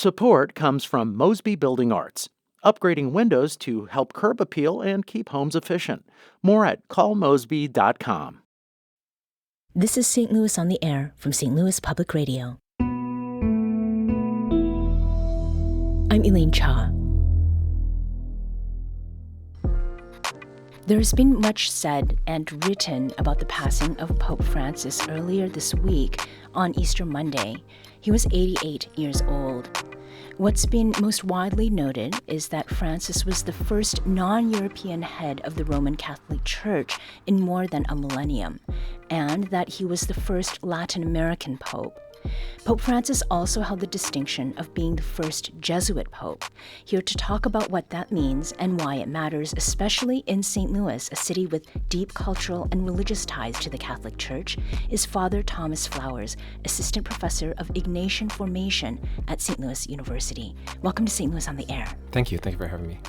Support comes from Mosby Building Arts, upgrading windows to help curb appeal and keep homes efficient. More at callmosby.com. This is St. Louis on the Air from St. Louis Public Radio. I'm Elaine Cha. There's been much said and written about the passing of Pope Francis earlier this week on Easter Monday. He was 88 years old. What's been most widely noted is that Francis was the first non-European head of the Roman Catholic Church in more than a millennium, and that he was the first Latin American pope. Pope Francis also held the distinction of being the first Jesuit pope. Here to talk about what that means and why it matters, especially in St. Louis, a city with deep cultural and religious ties to the Catholic Church, is Father Thomas Flowers, Assistant Professor of Ignatian Formation at St. Louis University. Welcome to St. Louis on the Air. Thank you. Thank you for having me.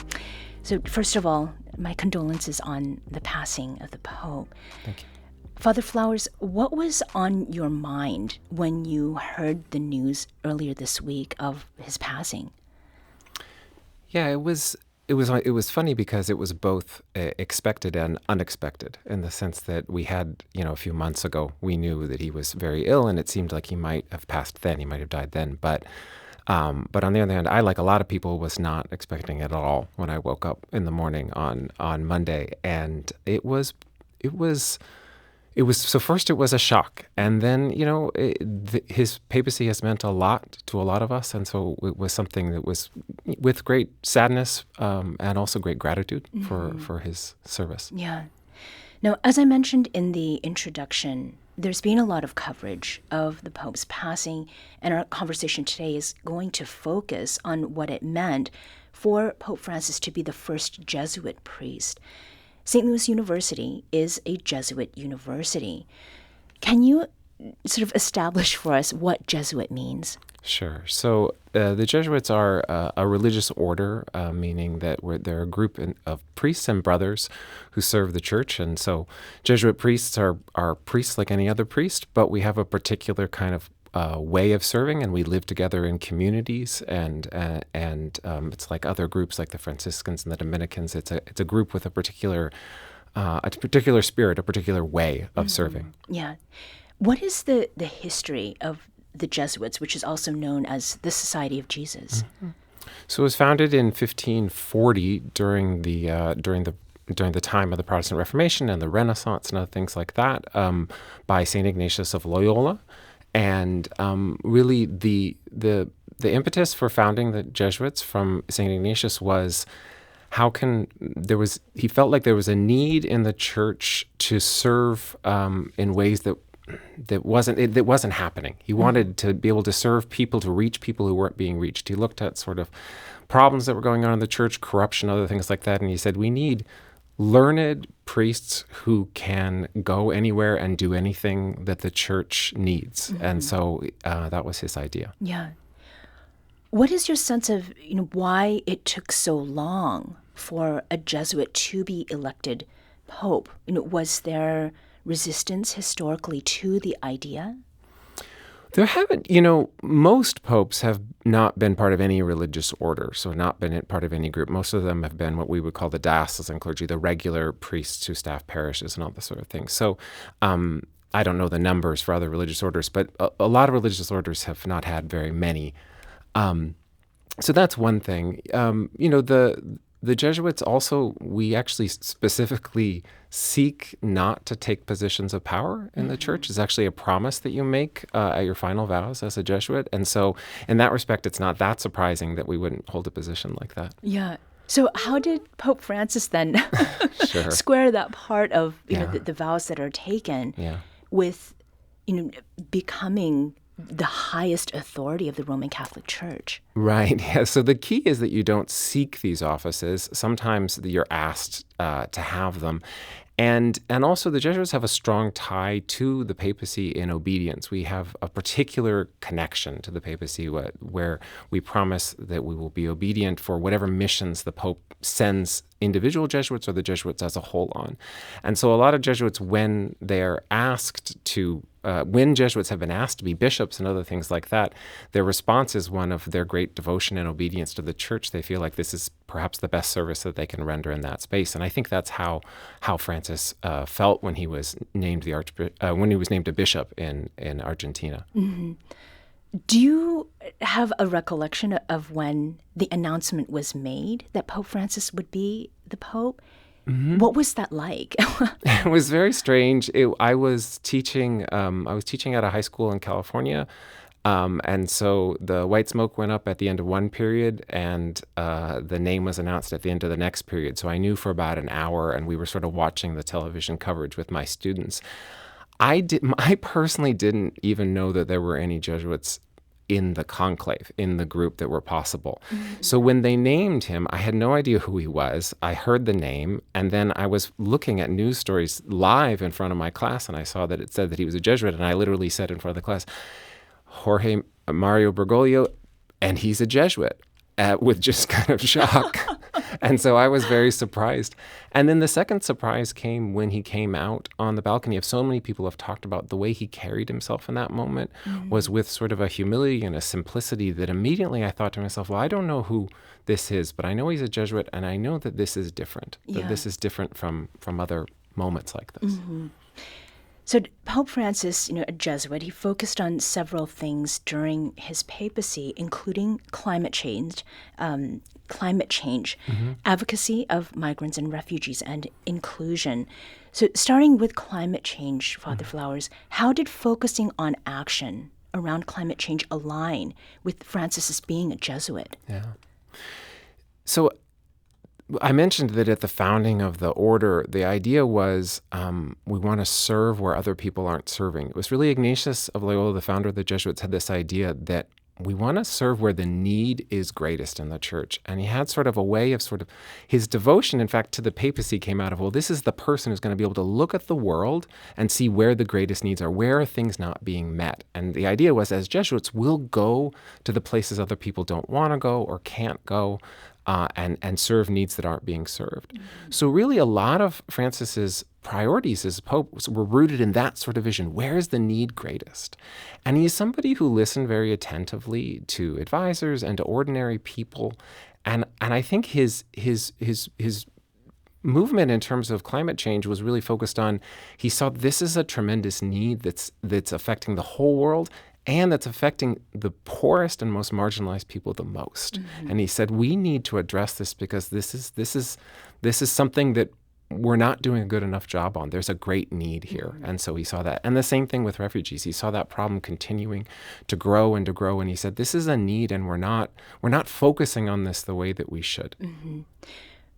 So first of all, my condolences on the passing of the Pope. Thank you. Father Flowers, what was on your mind when you heard the news earlier this week of his passing? Yeah, it was funny because it was both expected and unexpected in the sense that we had, a few months ago, we knew that he was very ill and it seemed like he might have passed then, he might have died then. But on the other hand, I, like a lot of people, was not expecting it at all when I woke up in the morning on Monday. And it was so first it was a shock, and then, his papacy has meant a lot to a lot of us, and so it was something that was with great sadness and also great gratitude for his service. Yeah. Now, as I mentioned in the introduction, there's been a lot of coverage of the Pope's passing, and our conversation today is going to focus on what it meant for Pope Francis to be the first Jesuit priest. St. Louis University is a Jesuit university. Can you sort of establish for us what Jesuit means? Sure. So the Jesuits are a religious order, meaning that they're a group of priests and brothers who serve the church. And so Jesuit priests are priests like any other priest, but we have a particular kind of way of serving, and we live together in communities, and it's like other groups like the Franciscans and the Dominicans. It's a group with a particular spirit, a particular way of serving. Yeah. What is the history of the Jesuits, which is also known as the Society of Jesus? Mm-hmm. So it was founded in 1540 during the time of the Protestant Reformation and the Renaissance and other things like that, by St. Ignatius of Loyola. And really the impetus for founding the Jesuits from St. Ignatius was he felt like there was a need in the church to serve in ways that wasn't happening. He wanted to be able to serve people, to reach people who weren't being reached. He looked at sort of problems that were going on in the church, corruption, other things like that, and he said, we need learned priests who can go anywhere and do anything that the church needs. Mm-hmm. And so that was his idea. Yeah. What is your sense of why it took so long for a Jesuit to be elected pope? Was there resistance historically to the idea? There haven't, most popes have not been part of any religious order, so not been part of any group. Most of them have been what we would call the diocesan clergy, the regular priests who staff parishes and all this sort of thing. So I don't know the numbers for other religious orders, but a lot of religious orders have not had very many. So that's one thing. The Jesuits also, we actually specifically seek not to take positions of power in the church. It's actually a promise that you make at your final vows as a Jesuit. And so in that respect, it's not that surprising that we wouldn't hold a position like that. Yeah. So how did Pope Francis then Sure. square that part of the vows that are taken with becoming the highest authority of the Roman Catholic Church? Right. Yeah. So the key is that you don't seek these offices. Sometimes you're asked to have them. And also the Jesuits have a strong tie to the papacy in obedience. We have a particular connection to the papacy where we promise that we will be obedient for whatever missions the Pope sends individual Jesuits or the Jesuits as a whole on. And so a lot of Jesuits, when when Jesuits have been asked to be bishops and other things like that, their response is one of their great devotion and obedience to the church. They feel like this is perhaps the best service that they can render in that space. And I think that's how Francis felt when he was named a bishop in Argentina. Mm-hmm. Do you have a recollection of when the announcement was made that Pope Francis would be the Pope? Mm-hmm. What was that like? It was very strange. I was teaching at a high school in California, and so the white smoke went up at the end of one period, and the name was announced at the end of the next period. So I knew for about an hour, and we were sort of watching the television coverage with my students. I personally didn't even know that there were any Jesuits in the conclave, in the group that were possible. Mm-hmm. So when they named him, I had no idea who he was. I heard the name, and then I was looking at news stories live in front of my class, and I saw that it said that he was a Jesuit, and I literally said in front of the class, Jorge Mario Bergoglio, and he's a Jesuit, with just kind of shock. And so I was very surprised. And then the second surprise came when he came out on the balcony. If so many people have talked about the way he carried himself in that moment was with sort of a humility and a simplicity that immediately I thought to myself, well, I don't know who this is, but I know he's a Jesuit, and I know that this is different, that this is different from other moments like this. Mm-hmm. So Pope Francis, a Jesuit, he focused on several things during his papacy, including climate change, mm-hmm. advocacy of migrants and refugees, and inclusion. So starting with climate change, Father Flowers, how did focusing on action around climate change align with Francis's being a Jesuit? Yeah. So I mentioned that at the founding of the order, the idea was we want to serve where other people aren't serving. It was really Ignatius of Loyola, the founder of the Jesuits, had this idea that we want to serve where the need is greatest in the church. And he had sort of a way of his devotion, in fact, to the papacy came out of, well, this is the person who's going to be able to look at the world and see where the greatest needs are, where are things not being met. And the idea was, as Jesuits, we'll go to the places other people don't want to go or can't go, and serve needs that aren't being served. Mm-hmm. So really a lot of Francis's priorities as Pope were rooted in that sort of vision. Where is the need greatest? And he's somebody who listened very attentively to advisors and to ordinary people. And I think his movement in terms of climate change was really focused on, he saw this is a tremendous need that's affecting the whole world, and that's affecting the poorest and most marginalized people the most. Mm-hmm. And he said, we need to address this because this is something that we're not doing a good enough job on. There's a great need here. Mm-hmm. And so he saw that. And the same thing with refugees. He saw that problem continuing to grow and to grow. And he said, this is a need, and we're not focusing on this the way that we should. Mm-hmm.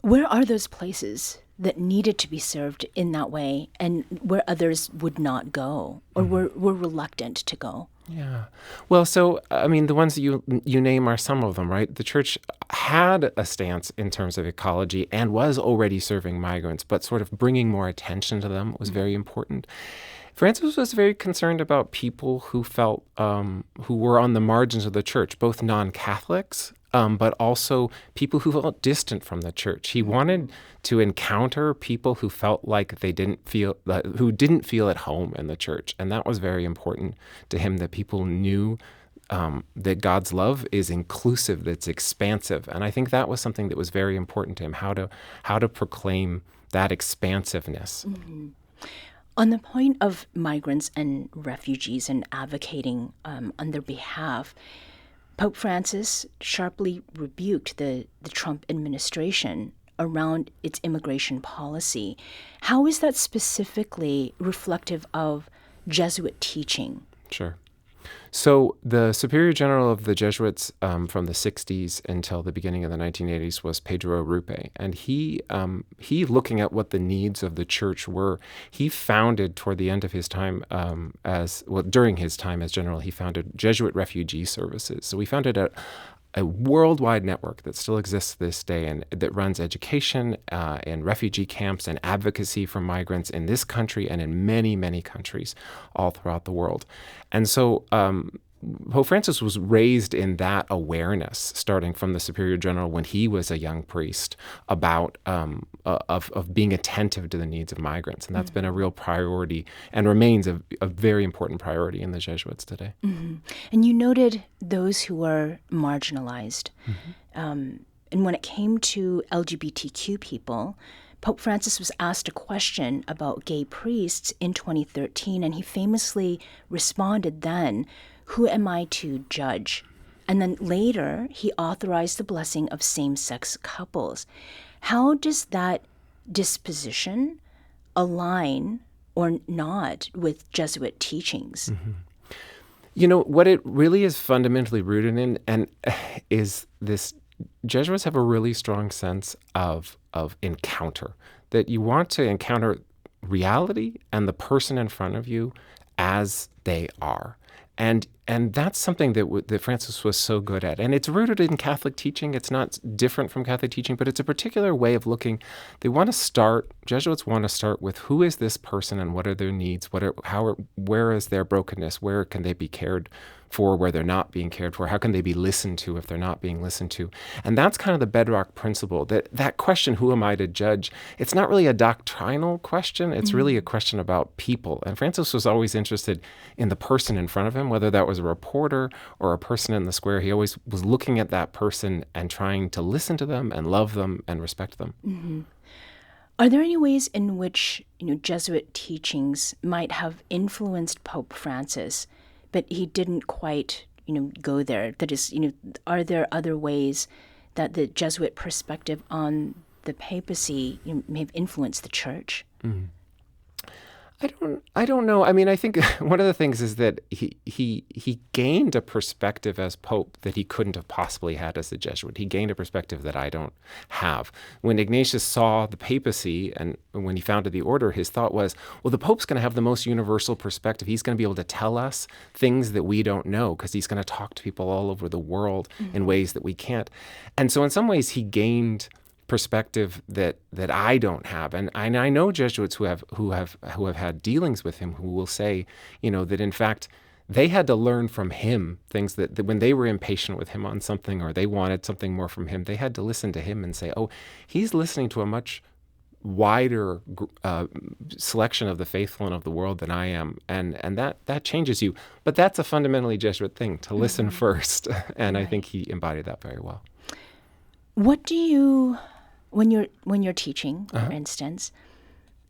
Where are those places that needed to be served in that way, and where others would not go or were reluctant to go? Yeah. Well, so, I mean, the ones that you name are some of them, right? The church had a stance in terms of ecology and was already serving migrants, but sort of bringing more attention to them was very important. Francis was very concerned about people who felt, who were on the margins of the church, both non-Catholics, but also people who felt distant from the church. He wanted to encounter people who felt like who didn't feel at home in the church. And that was very important to him, that people knew that God's love is inclusive, that's expansive. And I think that was something that was very important to him, how to proclaim that expansiveness. Mm-hmm. On the point of migrants and refugees and advocating on their behalf, Pope Francis sharply rebuked the Trump administration around its immigration policy. How is that specifically reflective of Jesuit teaching? Sure. So the Superior General of the Jesuits from the 60s until the beginning of the 1980s was Pedro Rupe. And he looking at what the needs of the church were, he founded toward the end of his time during his time as general, he founded Jesuit Refugee Services. So we founded a worldwide network that still exists to this day and that runs education in refugee camps and advocacy for migrants in this country and in many, many countries all throughout the world. And so Pope Francis was raised in that awareness, starting from the Superior General when he was a young priest, about of being attentive to the needs of migrants, and that's been a real priority and remains a very important priority in the Jesuits today. And you noted those who were marginalized. And when it came to LGBTQ people, Pope Francis was asked a question about gay priests in 2013, and he famously responded then, "Who am I to judge?" And then later, he authorized the blessing of same-sex couples. How does that disposition align or not with Jesuit teachings? What it really is fundamentally rooted in and is this: Jesuits have a really strong sense of encounter, that you want to encounter reality and the person in front of you as they are. And that's something that Francis was so good at. And it's rooted in Catholic teaching. It's not different from Catholic teaching, but it's a particular way of looking. Jesuits want to start with who is this person and what are their needs? Where is their brokenness? Where can they be cared for where they're not being cared for? How can they be listened to if they're not being listened to? And that's kind of the bedrock principle, that question, who am I to judge? It's not really a doctrinal question. It's really a question about people. And Francis was always interested in the person in front of him, whether that was a reporter or a person in the square. He always was looking at that person and trying to listen to them and love them and respect them. Are there any ways in which Jesuit teachings might have influenced Pope Francis, but he didn't quite go there? That is, are there other ways that the Jesuit perspective on the papacy may have influenced the church? I don't know. I mean, I think one of the things is that he gained a perspective as Pope that he couldn't have possibly had as a Jesuit. He gained a perspective that I don't have. When Ignatius saw the papacy and when he founded the order, his thought was, well, the Pope's going to have the most universal perspective. He's going to be able to tell us things that we don't know because he's going to talk to people all over the world in ways that we can't. And so in some ways, he gained perspective that I don't have, and I know Jesuits who have had dealings with him who will say, that in fact they had to learn from him things that when they were impatient with him on something or they wanted something more from him, they had to listen to him and say, oh, he's listening to a much wider selection of the faithful and of the world than I am, and that changes you. But that's a fundamentally Jesuit thing, to listen first, and I think he embodied that very well. What do you, when you're teaching, for instance,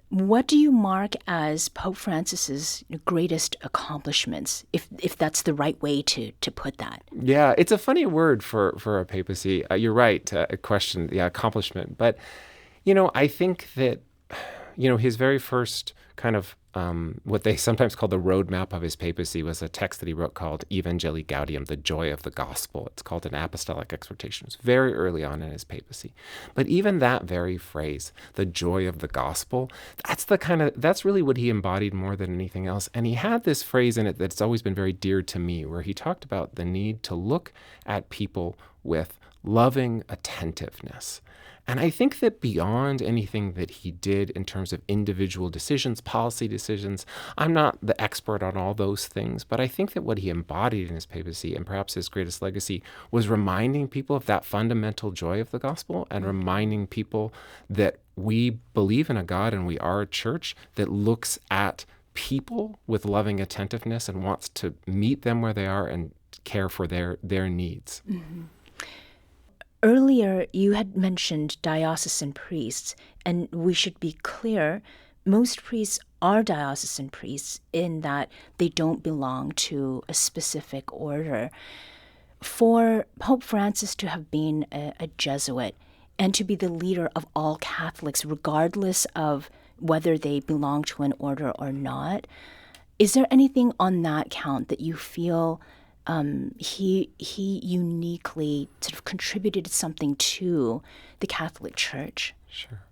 what do you mark as Pope Francis's greatest accomplishments, if that's the right way to put that? Yeah, it's a funny word for a papacy. You're right, a question, accomplishment. But, I think that, his very first kind of what they sometimes call the roadmap of his papacy was a text that he wrote called Evangelii Gaudium, the joy of the gospel. It's called an apostolic exhortation. It's very early on in his papacy. But even that very phrase, the joy of the gospel, that's really what he embodied more than anything else. And he had this phrase in it that's always been very dear to me, where he talked about the need to look at people with loving attentiveness. And I think that beyond anything that he did in terms of individual decisions, policy decisions, I'm not the expert on all those things, but I think that what he embodied in his papacy, and perhaps his greatest legacy, was reminding people of that fundamental joy of the gospel and reminding people that we believe in a God and we are a church that looks at people with loving attentiveness and wants to meet them where they are and care for their needs. Mm-hmm. Earlier, you had mentioned diocesan priests, and we should be clear, most priests are diocesan priests in that they don't belong to a specific order. For Pope Francis to have been a Jesuit and to be the leader of all Catholics, regardless of whether they belong to an order or not, is there anything on that count that you feel he uniquely sort of contributed something to the Catholic Church? Sure.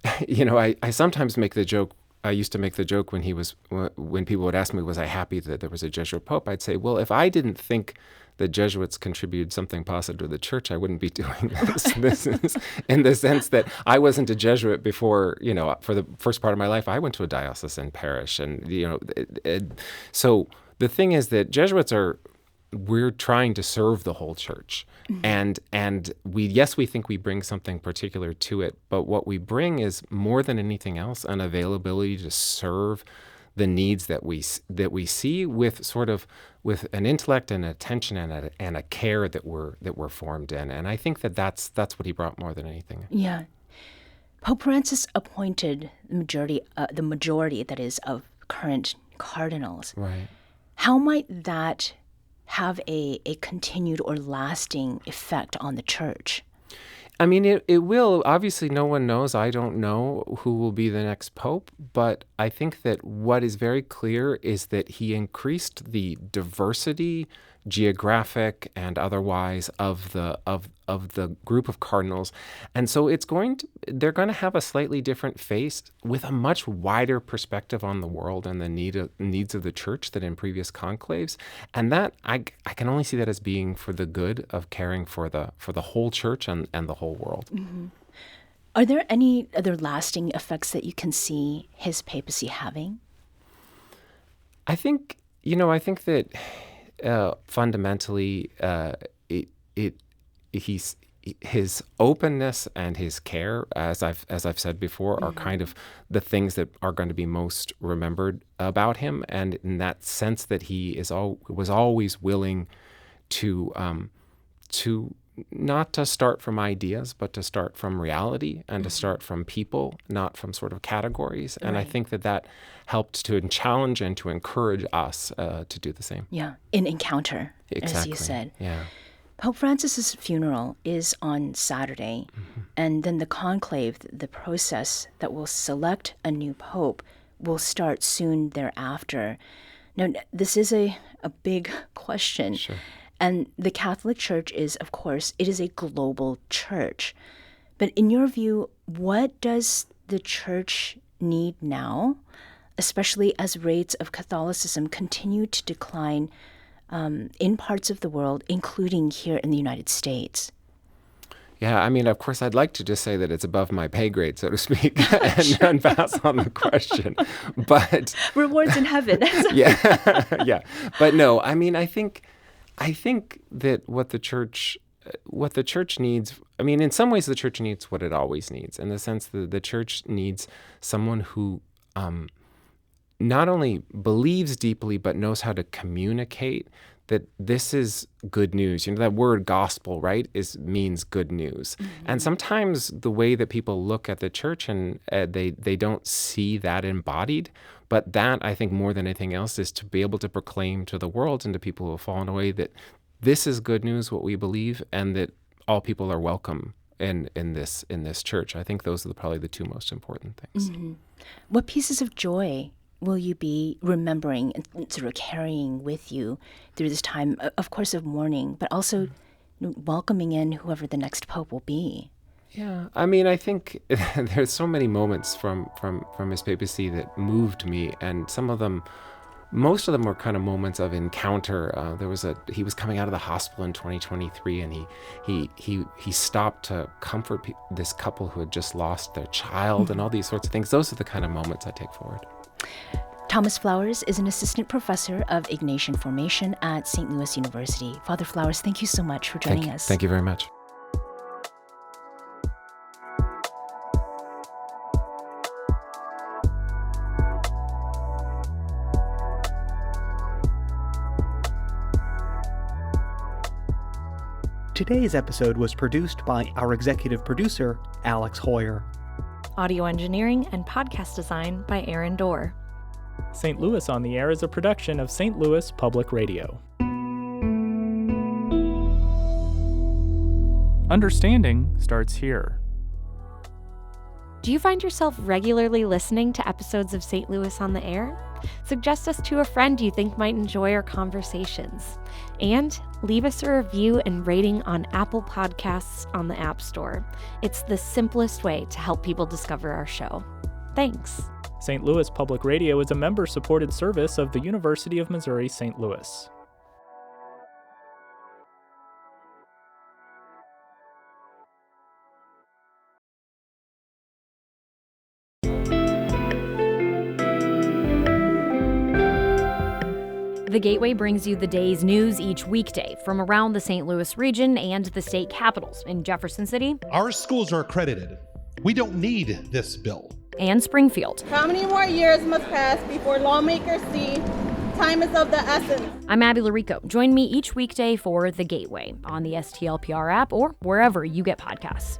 I sometimes make the joke. I used to make the joke when people would ask me, was I happy that there was a Jesuit Pope? I'd say, well, if I didn't think the Jesuits contributed something positive to the church, I wouldn't be doing this. This is in the sense that I wasn't a Jesuit before, for the first part of my life, I went to a diocesan parish. And, so the thing is that Jesuits are we're trying to serve the whole church. And we think we bring something particular to it, but what we bring is more than anything else an availability to serve the needs that we see with an intellect and attention and a care that we're formed in. And I think that's what he brought more than anything. Yeah. Pope Francis appointed the majority that is of current cardinals. Right. How might that have a continued or lasting effect on the church? I mean, it will. Obviously, no one knows. I don't know who will be the next pope, but I think that what is very clear is that he increased the diversity, geographic and otherwise, of the group of cardinals, and so they're going to have a slightly different face with a much wider perspective on the world and the needs of the church than in previous conclaves, and that I can only see that as being for the good of caring for the whole church and the whole world. Mm-hmm. Are there any other lasting effects that you can see his papacy having? I think that fundamentally, his openness and his care, as I've said before, are kind of the things that are going to be most remembered about him, and in that sense that he was always willing to not to start from ideas, but to start from reality and to start from people, not from sort of categories. And I think that helped to challenge and to encourage us to do the same. Yeah, in encounter, Exactly. as you said. Yeah. Pope Francis's funeral is on Saturday, and then the conclave, the process that will select a new pope, will start soon thereafter. Now, this is a big question. Sure. And the Catholic Church is, of course, it is a global church. But in your view, what does the church need now, especially as rates of Catholicism continue to decline in parts of the world, including here in the United States? Yeah, I mean, of course, I'd like to just say that it's above my pay grade, so to speak, and pass on the question. But rewards in heaven. yeah. But no, I mean, I think that what the church needs, I mean, in some ways the church needs what it always needs, in the sense that the church needs someone who not only believes deeply, but knows how to communicate that this is good news. You know, that word gospel, right, means good news. And sometimes the way that people look at the church and they don't see that embodied. But that, I think, more than anything else, is to be able to proclaim to the world and to people who have fallen away that this is good news, what we believe, and that all people are welcome in this church. I think those are probably the two most important things. What pieces of joy will you be remembering and sort of carrying with you through this time, of course, of mourning, but also welcoming in whoever the next pope will be? Yeah, I mean, I think there's so many moments from his papacy that moved me, and most of them were kind of moments of encounter. He was coming out of the hospital in 2023, and he stopped to comfort this couple who had just lost their child, and all these sorts of things. Those are the kind of moments I take forward. Thomas Flowers is an assistant professor of Ignatian formation at St. Louis University. Father Flowers, thank you so much for joining us. Thank you very much. Today's episode was produced by our executive producer, Alex Hoyer. Audio engineering and podcast design by Aaron Dorr. St. Louis on the Air is a production of St. Louis Public Radio. Understanding starts here. Do you find yourself regularly listening to episodes of St. Louis on the Air? Suggest us to a friend you think might enjoy our conversations. And leave us a review and rating on Apple Podcasts on the App Store. It's the simplest way to help people discover our show. Thanks. St. Louis Public Radio is a member-supported service of the University of Missouri St. Louis. The Gateway brings you the day's news each weekday from around the St. Louis region and the state capitals in Jefferson City. Our schools are accredited. We don't need this bill. And Springfield. How many more years must pass before lawmakers see time is of the essence? I'm Abby Larico. Join me each weekday for The Gateway on the STLPR app or wherever you get podcasts.